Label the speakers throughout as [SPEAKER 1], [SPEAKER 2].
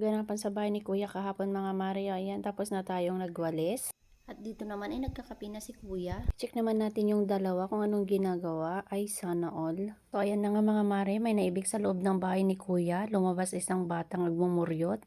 [SPEAKER 1] Ganapan sa bahay ni Kuya kahapon mga Maria. Ayan, tapos na tayong nagwalis. At dito naman ay nagkakape na si Kuya. Check naman natin yung dalawa kung anong ginagawa. Ay, sana all. So, ayan na nga mga Mare, may naibig sa loob ng bahay ni Kuya. Lumabas isang batang nagmumuryot.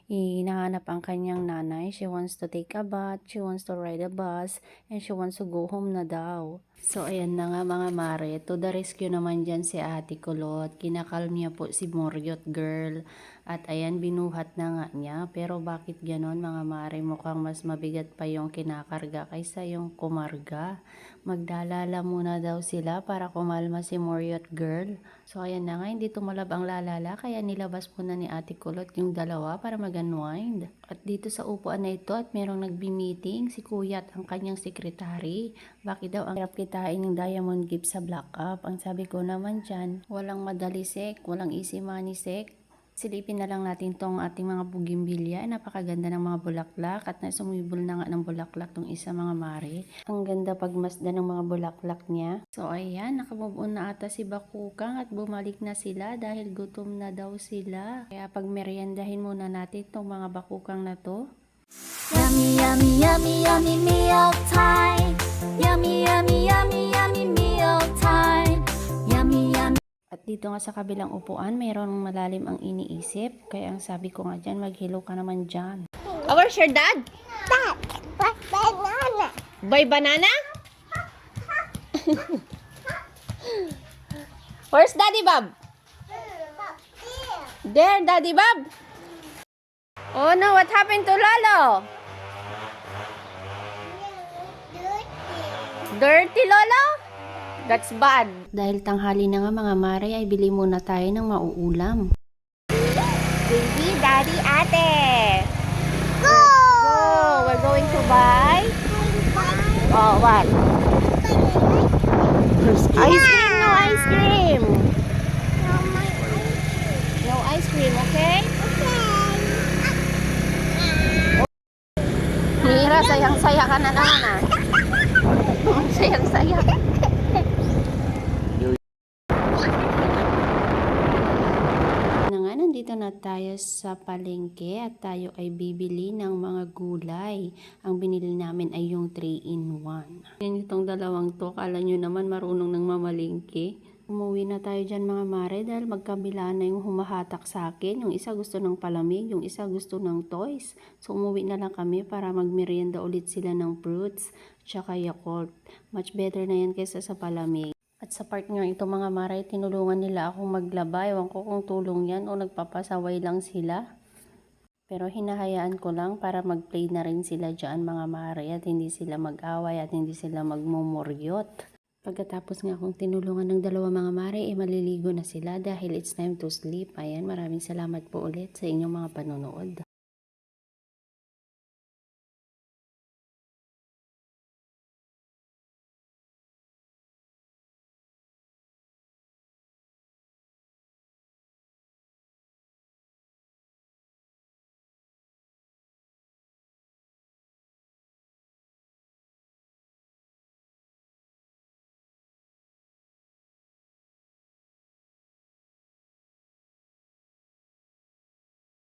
[SPEAKER 1] Hinahanap ang kanyang nanay. She wants to take a bath, she wants to ride a bus, and she wants to go home na daw. So, ayan na nga mga Mare. To the rescue naman dyan si Ate Kulot. Kinakalm niya po si Muryot girl. At ayan, binuhat na nga niya. Pero bakit ganon mga Mare? Mukhang mas mabigat pa yung kinakarga kaysa yung kumarga. Magdalala muna daw sila para kumalma si Muryot girl. So, ayan na nga, hindi tumalab ang lalala. Kaya nilabas muna ni Ate Kulot yung dalawa para mag-unwind. At dito sa upuan na ito at merong nagbi-meeting si Kuya at ang kanyang sekretary. Bakit daw ang hirap kitain yung diamond gift sa Black Up? Ang sabi ko naman dyan, walang madali sek, walang easy money sek. Silipin na lang natin tong ating mga bugimbilya. Napakaganda ng mga bulaklak at nasumibol na nga ng bulaklak tong isa mga Mare. Ang ganda pagmasdan ng mga bulaklak niya. So ayan, nakamove on na ata si Bakukang at bumalik na sila dahil gutom na daw sila. Kaya pagmeryendahin muna natin tong mga bakukang na to.
[SPEAKER 2] Yummy, yummy, yummy, yummy meal time. Yummy, yummy, yummy, yummy meal time. Yummy, yummy.
[SPEAKER 1] At dito nga sa kabilang upuan, mayroong malalim ang iniisip. Kaya ang sabi ko nga dyan, maghilo ka naman dyan.
[SPEAKER 3] Oh, where's your dad?
[SPEAKER 2] Dad, banana.
[SPEAKER 3] Buy banana? Where's Daddy Bob? There, Daddy Bob. Oh no, what happened to Lolo? Dirty Lolo? That's bad.
[SPEAKER 1] Dahil tanghali na nga mga Mare, ay bili muna tayo ng mauulam.
[SPEAKER 3] Baby, Daddy, Ate.
[SPEAKER 2] Go!
[SPEAKER 3] Oh, we're going to buy. Oh, what? Ice cream, no ice cream. No ice cream, okay? Mira, sayang-saya ka na naman ah. Sayang-saya.
[SPEAKER 1] Na nga, nandito na tayo sa palengke at tayo ay bibili ng mga gulay. Ang binili namin ay yung 3-in-1. Yan itong dalawang to, kala nyo naman marunong ng mamalingke. Umuwi na tayo dyan mga Mare dahil magkabila na yung humahatak sa akin. Yung isa gusto ng palamig, yung isa gusto ng toys. So umuwi na lang kami para magmerienda ulit sila ng fruits tsaka Yakult. Much better na yan kaysa sa palamig. At sa part nga ito mga Mare, tinulungan nila akong maglaba. Ewan ko kung tulong yan o nagpapasaway lang sila. Pero hinahayaan ko lang para mag-play na rin sila dyan mga Mare at hindi sila mag-away at hindi sila magmumuryot. Pagkatapos nga akong tinulungan ng dalawa mga Mare, maliligo na sila dahil it's time to sleep. Ayan, maraming salamat po ulit sa inyong mga panonood.